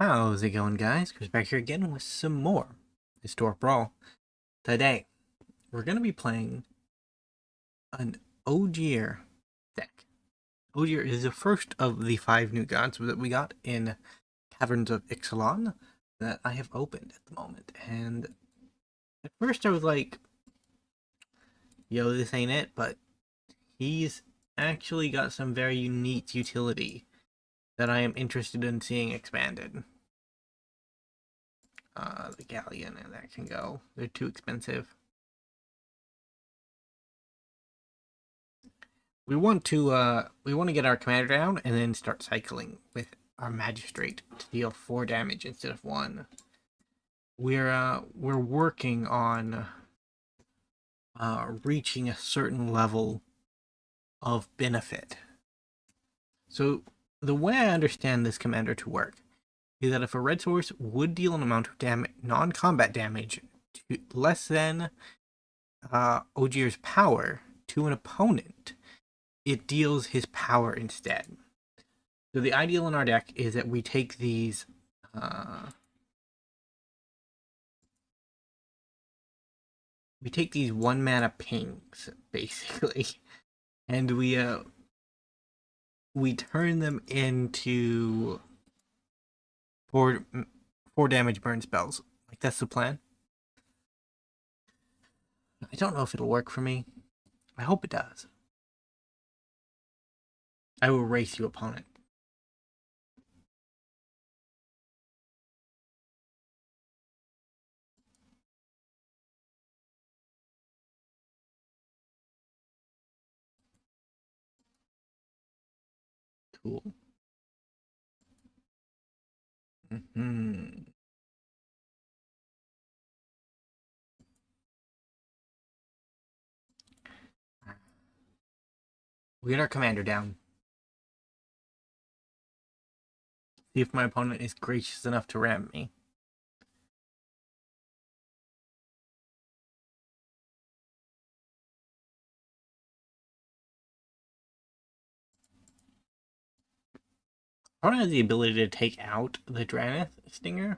How's it going, guys? Chris back here again with some more Historic Brawl. Today, we're going to be playing an Ojer deck. Ojer is the first of the 5 new gods that we got in Caverns of Ixalan that I have opened at the moment. And at first I was like, yo, this ain't it, but he's actually got some very unique utility that I am interested in seeing expanded. The galleon and that can go. They're too expensive. We want to get our commander down and then start cycling with our magistrate to deal 4 damage instead of 1. We're working on reaching a certain level of benefit. So the way I understand this commander to work is that if a red source would deal an amount of non-combat damage to less than Ojer's power to an opponent, it deals his power instead. So the ideal in our deck is that we take these one mana pings, basically, and we turn them into 4 damage burn spells. Like, that's the plan. I don't know if it'll work for me. I hope it does. I will race you, opponent. Cool. We get our commander down. See if my opponent is gracious enough to ram me. Opponent has the ability to take out the Drannith Stinger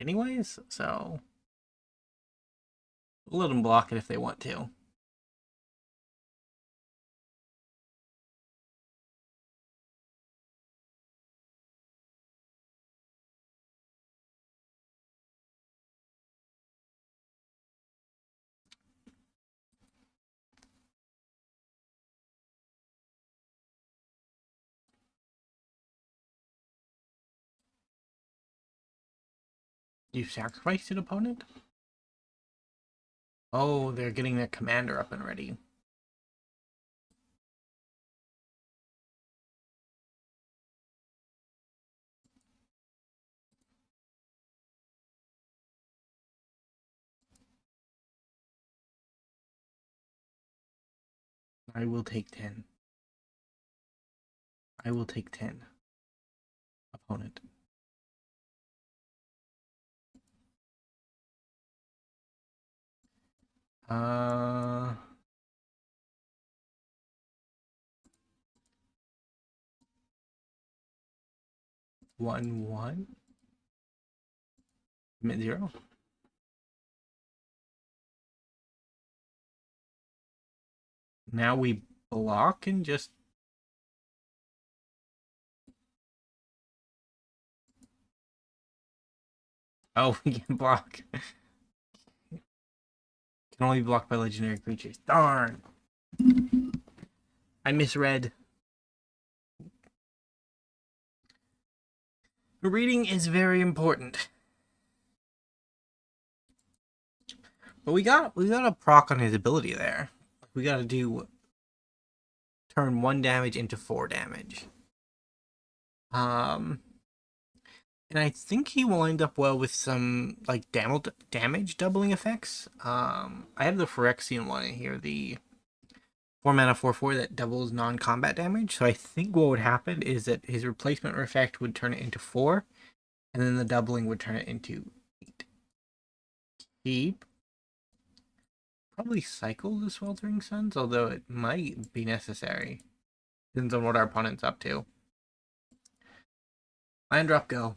anyways, so we'll let them block it if they want to. You sacrificed an opponent? Oh, they're getting their commander up and ready. I will take 10. I will take 10. Opponent. One. Mid 0. Now we block and just... Oh, we can block. Can only be blocked by legendary creatures. Darn! I misread. Reading is very important. But we got a proc on his ability there. We gotta do... turn 1 damage into 4 damage. And I think he will end up well with some, like, damage doubling effects. I have the Phyrexian one in here, the 4 mana 4/4 that doubles non-combat damage. So I think what would happen is that his replacement effect would turn it into 4, and then the doubling would turn it into 8. Keep. Probably cycle the Sweltering Suns, although it might be necessary. Depends on what our opponent's up to. Land drop, go.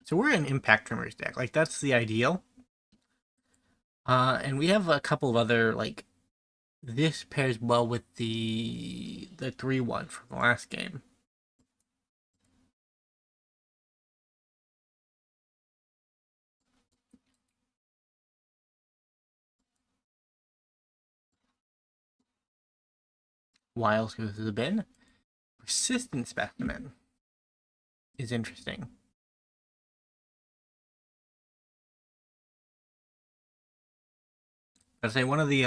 So we're an Impact Tremors deck. Like, that's the ideal. And we have a couple of other, like, this pairs well with the 3-1 from the last game. Wiles goes to the bin. Persistent Specimen is interesting. I'd say one of the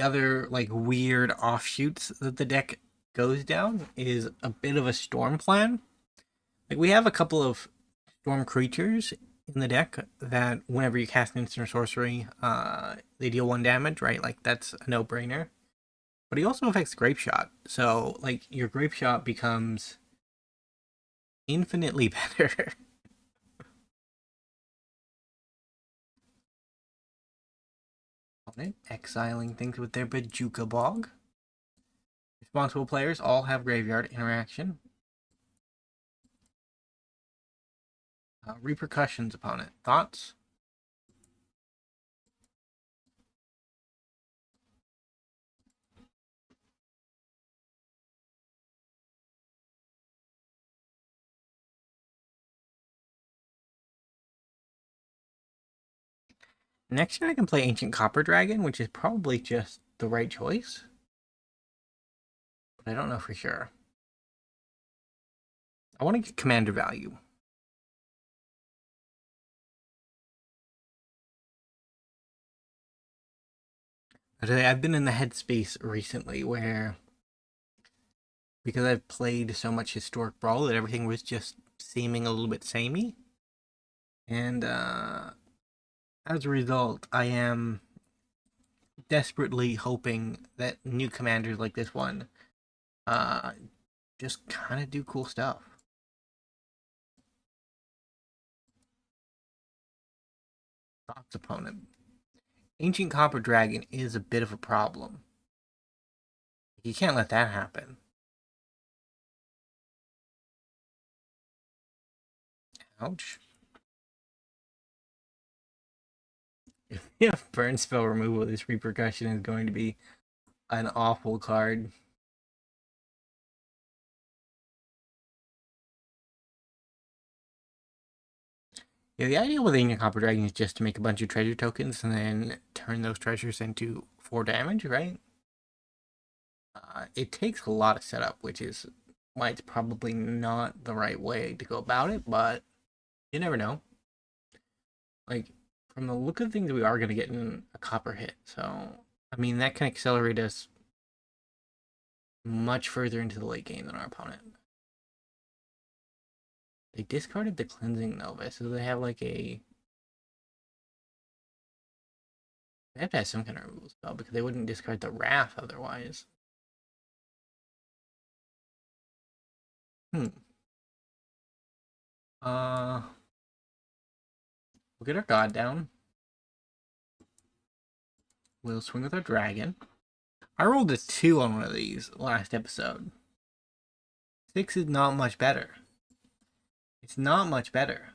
other like weird offshoots that the deck goes down is a bit of a storm plan. Like we have a couple of storm creatures in the deck that whenever you cast an instant or sorcery, they deal 1 damage, right? Like that's a no-brainer. But he also affects Grape Shot. So like your Grape Shot becomes infinitely better. Opponent exiling things with their Bajuka Bog. Responsible players all have graveyard interaction. Repercussions opponent. Thoughts? Next turn I can play Ancient Copper Dragon, which is probably just the right choice. But I don't know for sure. I want to get commander value. I've been in the headspace recently where, because I've played so much Historic Brawl, that everything was just seeming a little bit samey. And as a result, I am desperately hoping that new commanders like this one just kind of do cool stuff. Thoughts, opponent. Ancient Copper Dragon is a bit of a problem. You can't let that happen. Ouch. If burn spell removal, this Repercussion is going to be an awful card. Yeah, the idea with Ancient Copper Dragon is just to make a bunch of treasure tokens and then turn those treasures into 4 damage, right? It takes a lot of setup, which is why it's probably not the right way to go about it, but you never know. Like, from the look of things, we are going to get in a copper hit, so I mean, that can accelerate us much further into the late game than our opponent. They discarded the Cleansing Nova, so they have like a... They have to have some kind of removal spell because they wouldn't discard the Wrath otherwise. Hmm. We'll get our God down. We'll swing with our Dragon. I rolled a 2 on one of these last episode. 6 is not much better. It's not much better.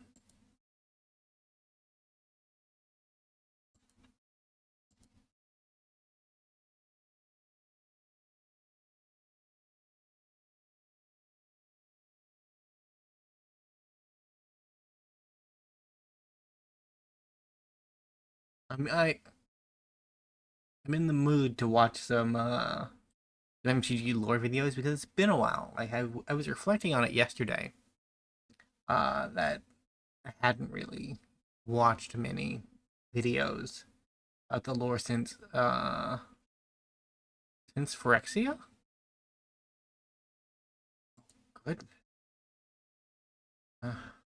I mean, I'm in the mood to watch some MTG lore videos because it's been a while. Like I was reflecting on it yesterday. That I hadn't really watched many videos about the lore since Phyrexia. Good.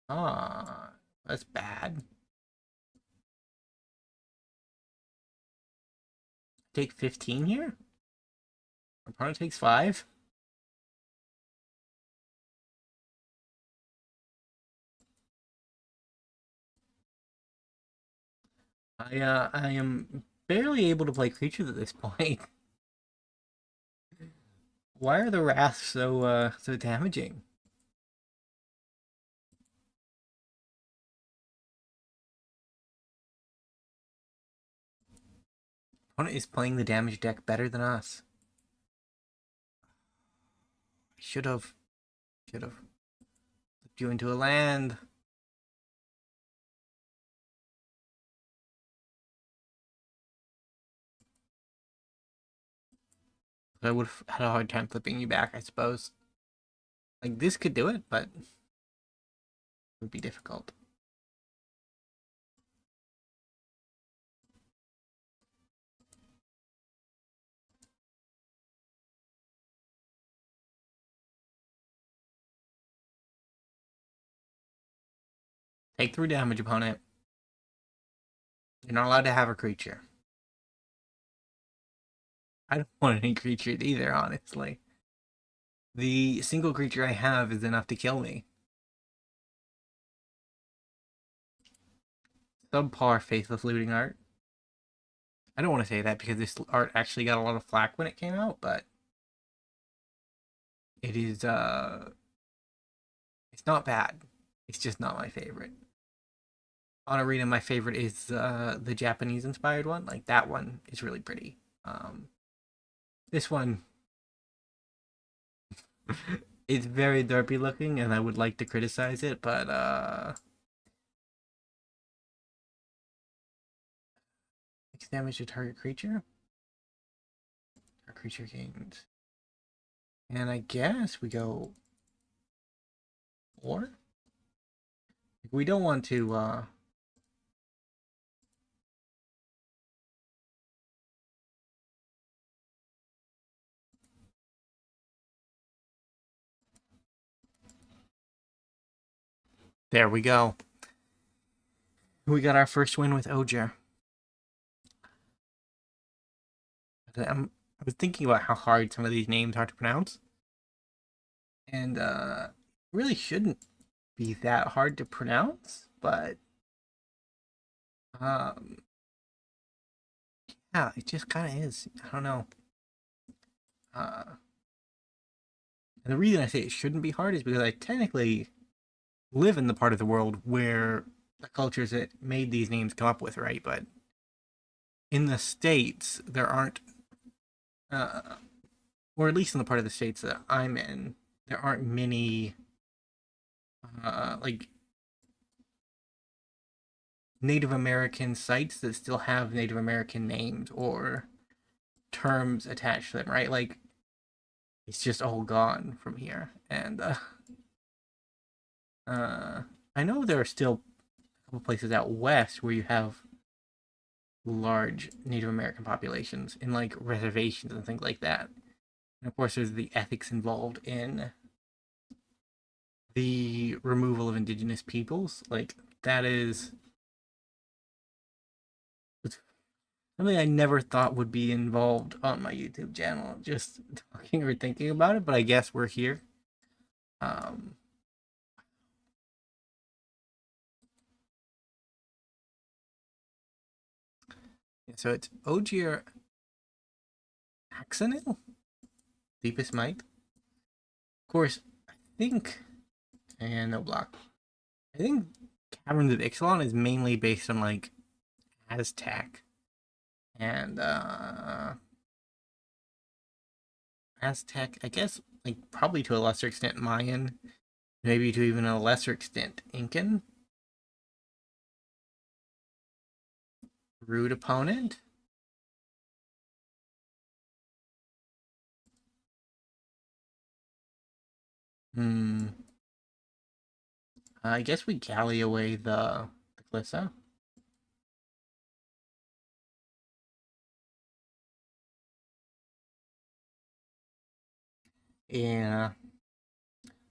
That's bad. Take 15 here. Our opponent takes 5. I am barely able to play creatures at this point. Why are the wraths so damaging? Opponent is playing the damage deck better than us. Should have flipped you into a land. I would have had a hard time flipping you back, I suppose. Like, this could do it, but it would be difficult. Take 3 damage, opponent. You're not allowed to have a creature. I don't want any creatures either, honestly. The single creature I have is enough to kill me. Subpar Faithless Looting Art. I don't want to say that because this art actually got a lot of flack when it came out, but it is, it's not bad. It's just not my favorite. On Arena, my favorite is the Japanese-inspired one. Like, that one is really pretty. This one it's very derpy looking, and I would like to criticize it, but makes damage to target creature. Our creature gains. And I guess we go or we don't want to there we go. We got our first win with Ojer. I was thinking about how hard some of these names are to pronounce. And really shouldn't be that hard to pronounce, but yeah, it just kind of is. I don't know. And the reason I say it shouldn't be hard is because I technically live in the part of the world where the cultures that made these names come up with, right? But in the States, there aren't, or at least in the part of the States that I'm in, there aren't many, like, Native American sites that still have Native American names or terms attached to them, right? Like, it's just all gone from here. And I know there are still a couple places out west where you have large Native American populations in like reservations and things like that. And of course, there's the ethics involved in the removal of indigenous peoples. Like, that is something I never thought would be involved on my YouTube channel, just talking or thinking about it, but I guess we're here. So it's Ojer Axonil? Deepest Might? Of course, I think, and no block. I think Caverns of Ixalan is mainly based on like Aztec and Aztec, I guess, like probably to a lesser extent Mayan, maybe to even a lesser extent Incan. Rude opponent. I guess we galley away the Glissa. Yeah.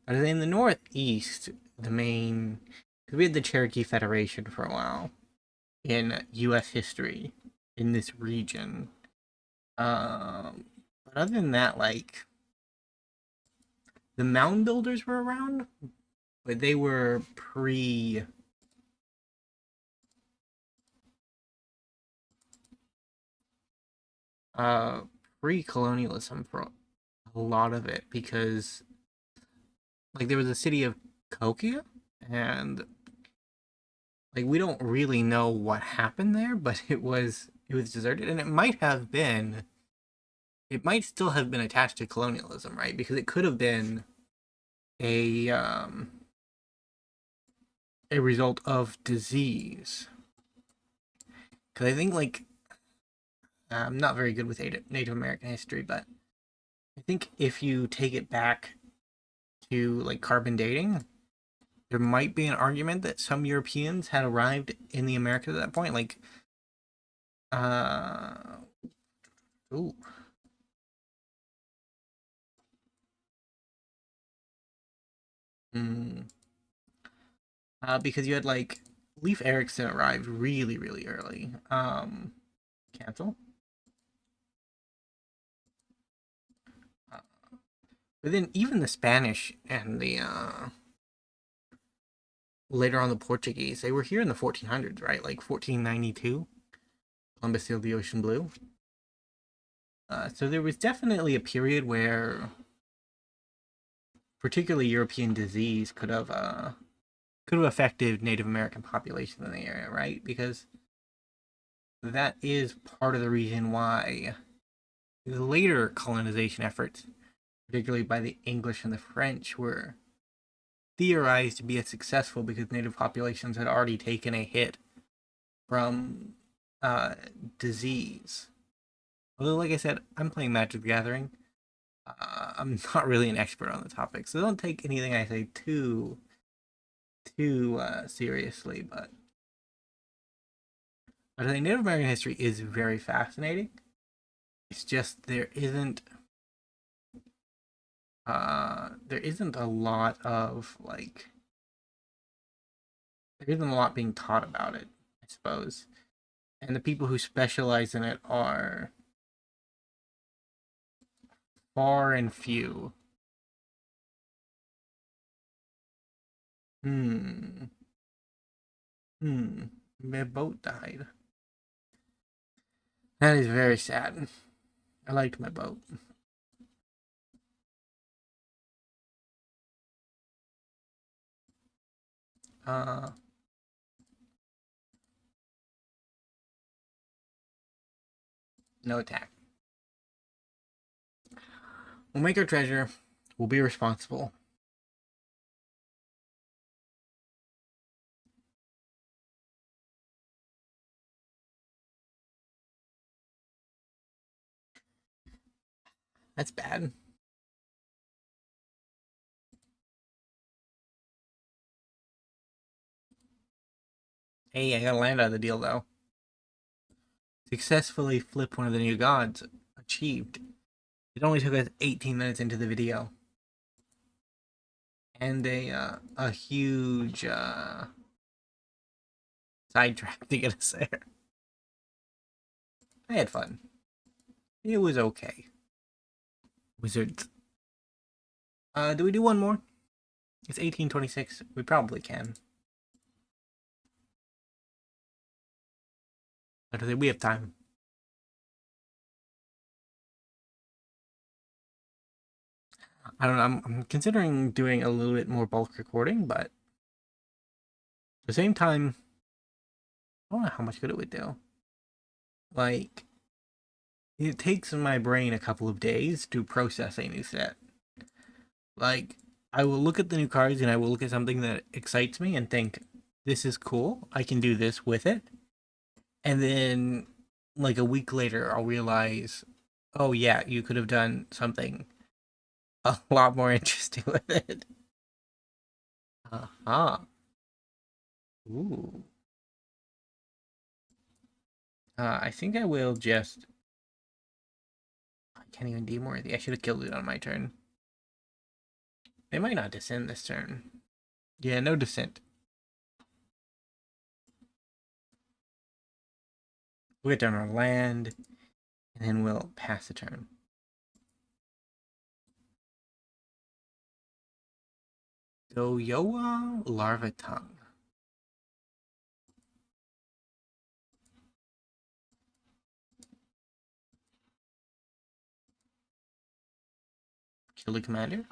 But in the Northeast, the main, because we had the Cherokee Federation for a while in U.S. history in this region. But other than that, like, the mound builders were around, but they were pre-colonialism for a lot of it, because like there was a city of Kokia, and like we don't really know what happened there, but it was it was deserted, and it might have been. It might still have been attached to colonialism, right? Because it could have been a a result of disease. Because I think like I'm not very good with Native American history, but I think if you take it back to like carbon dating, there might be an argument that some Europeans had arrived in the Americas at that point. Like, uh, ooh, mm, because you had like Leif Erikson arrived really, really early. Cancel. Uh, but then even the Spanish and the later on the Portuguese, they were here in the 1400s, right? Like 1492, Columbus sailed the ocean blue. So there was definitely a period where particularly European disease could have affected Native American population in the area, right? Because that is part of the reason why the later colonization efforts, particularly by the English and the French, were theorized to be as successful because native populations had already taken a hit from disease. Although, like I said, I'm playing Magic the Gathering. I'm not really an expert on the topic, so don't take anything I say too seriously. But I think Native American history is very fascinating. It's just there isn't a lot of like there isn't a lot being taught about it, I suppose. And the people who specialize in it are far and few. Hmm. Hmm. My boat died. That is very sad. I liked my boat. Uh, no attack. We'll make our treasure. We'll be responsible. That's bad. Hey, I got to land out of the deal though. Successfully flip one of the new gods. Achieved. It only took us 18 minutes into the video. And a huge sidetrack to get us there. I had fun. It was okay. Wizards. Do we do one more? It's 1826. We probably can. But we have time. I don't know. I'm considering doing a little bit more bulk recording, but at the same time, I don't know how much good it would do. Like, it takes my brain a couple of days to process a new set. Like, I will look at the new cards and I will look at something that excites me and think, this is cool. I can do this with it. And then, like, a week later, I'll realize, oh, yeah, you could have done something a lot more interesting with it. Uh-huh. Ooh. I think I will just. I can't even deem worthy. I should have killed it on my turn. They might not descend this turn. Yeah, no descent. We'll get down our land, and then we'll pass the turn. Doyoa Larva Tongue. Kill the commander.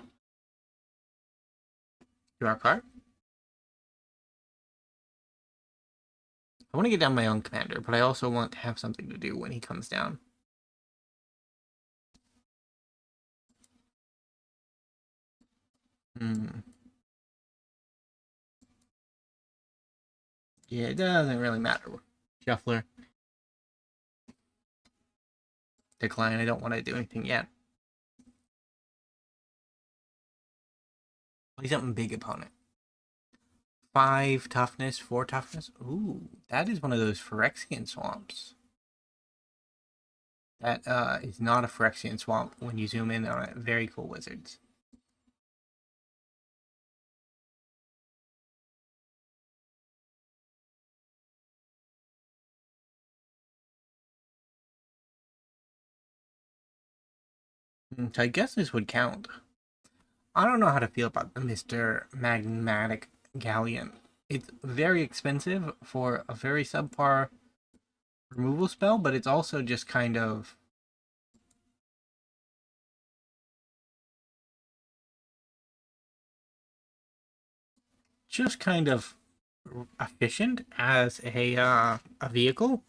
Draw a card. I want to get down my own commander, but I also want to have something to do when he comes down. Yeah, it doesn't really matter. Shuffler. Decline. I don't want to do anything yet. Play something big, opponent. 5 toughness, 4 toughness. Ooh, that is one of those Phyrexian swamps. That is not a Phyrexian swamp when you zoom in on it. Very cool wizards. So I guess this would count. I don't know how to feel about the Mr. Magmatic Galleon. It's very expensive for a very subpar removal spell, but it's also just kind of efficient as a vehicle.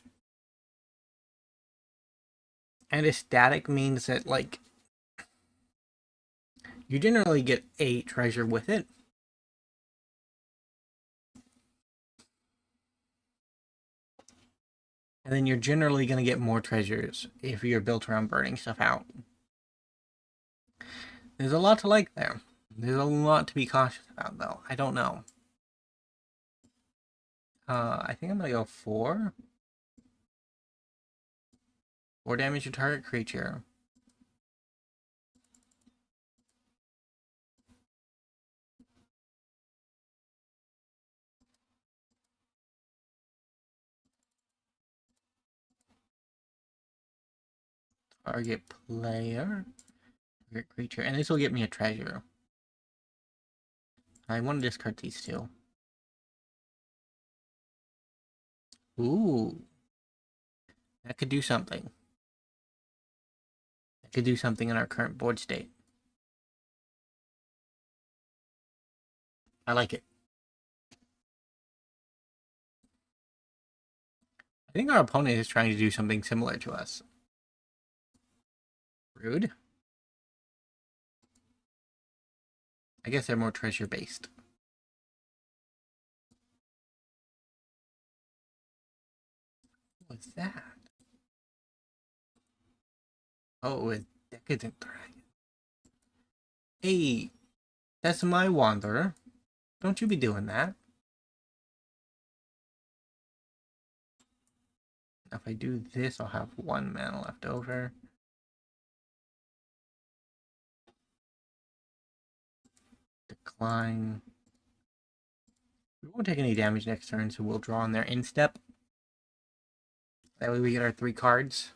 And a static means that, like, you generally get a treasure with it. And then you're generally going to get more treasures if you're built around burning stuff out. There's a lot to like there. There's a lot to be cautious about, though. I don't know. I think I'm going to go 4. 4 damage to target creature. Target player. Target creature. And this will get me a treasure. I want to discard these 2. Ooh. That could do something. That could do something in our current board state. I like it. I think our opponent is trying to do something similar to us. Rude. I guess they're more treasure-based. What's that? Oh, a Decadent Dragon. Hey, that's my Wanderer. Don't you be doing that. If I do this, I'll have 1 mana left over. Decline. We won't take any damage next turn, so we'll draw on their instep. That way we get our 3 cards.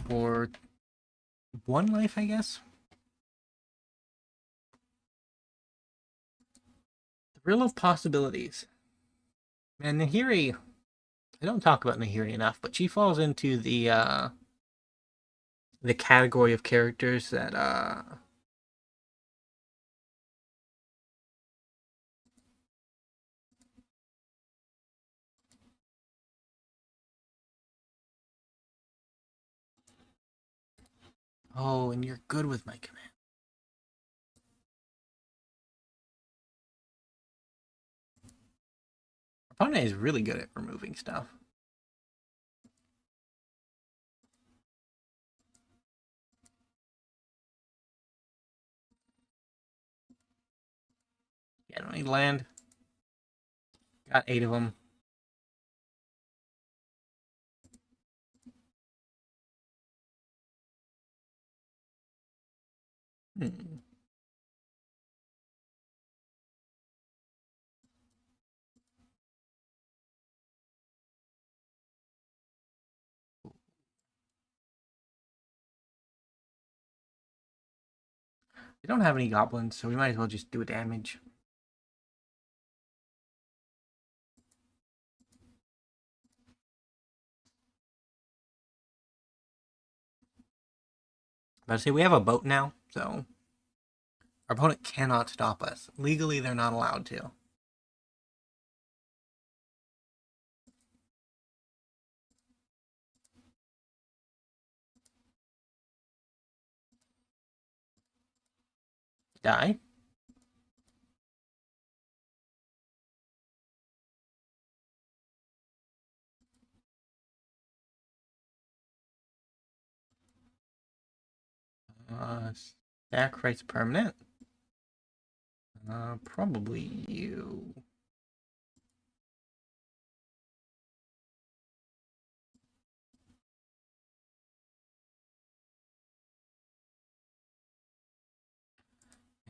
For 1 life, I guess. The Thrill of Possibilities. And Nahiri, I don't talk about Nahiri enough, but she falls into the category of characters that oh, and you're good with my command. Our opponent is really good at removing stuff. Yeah, I don't need land. Got 8 of them. Hmm. We don't have any goblins, so we might as well just do damage. But I say we have a boat now, so our opponent cannot stop us. Legally, they're not allowed to. Die. Sacrifice permanent. Probably you.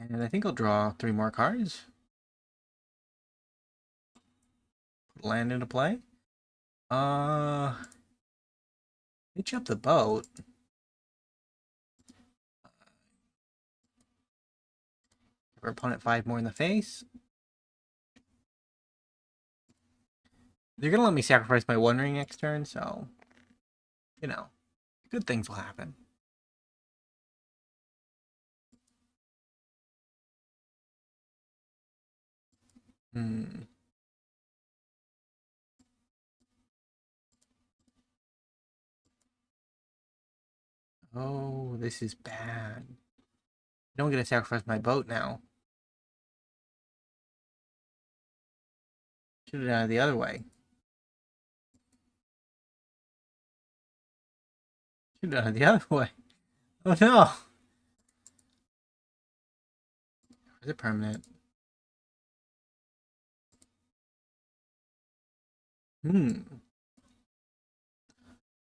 And I think I'll draw 3 more cards. Land into play. Pitch up the boat. Give our opponent 5 more in the face. They're gonna let me sacrifice my One Ring next turn, so you know, good things will happen. Oh, this is bad. I don't get to sacrifice my boat now. Should have done it the other way. Should have done it the other way. Oh no! Is it permanent?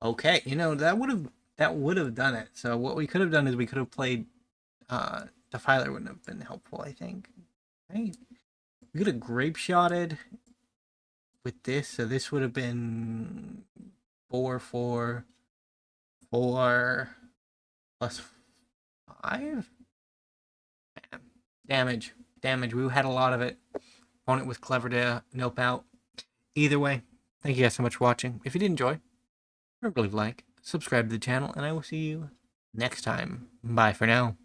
Okay, you know, that would have done it. So what we could have done is we could have played Defiler wouldn't have been helpful, I think. Right? We could have grape shotted with this, so this would have been 4/4 4 plus 5. Man. Damage. We had a lot of it. Opponent was clever to nope out. Either way, thank you guys so much for watching. If you did enjoy, remember to leave a like, subscribe to the channel, and I will see you next time. Bye for now.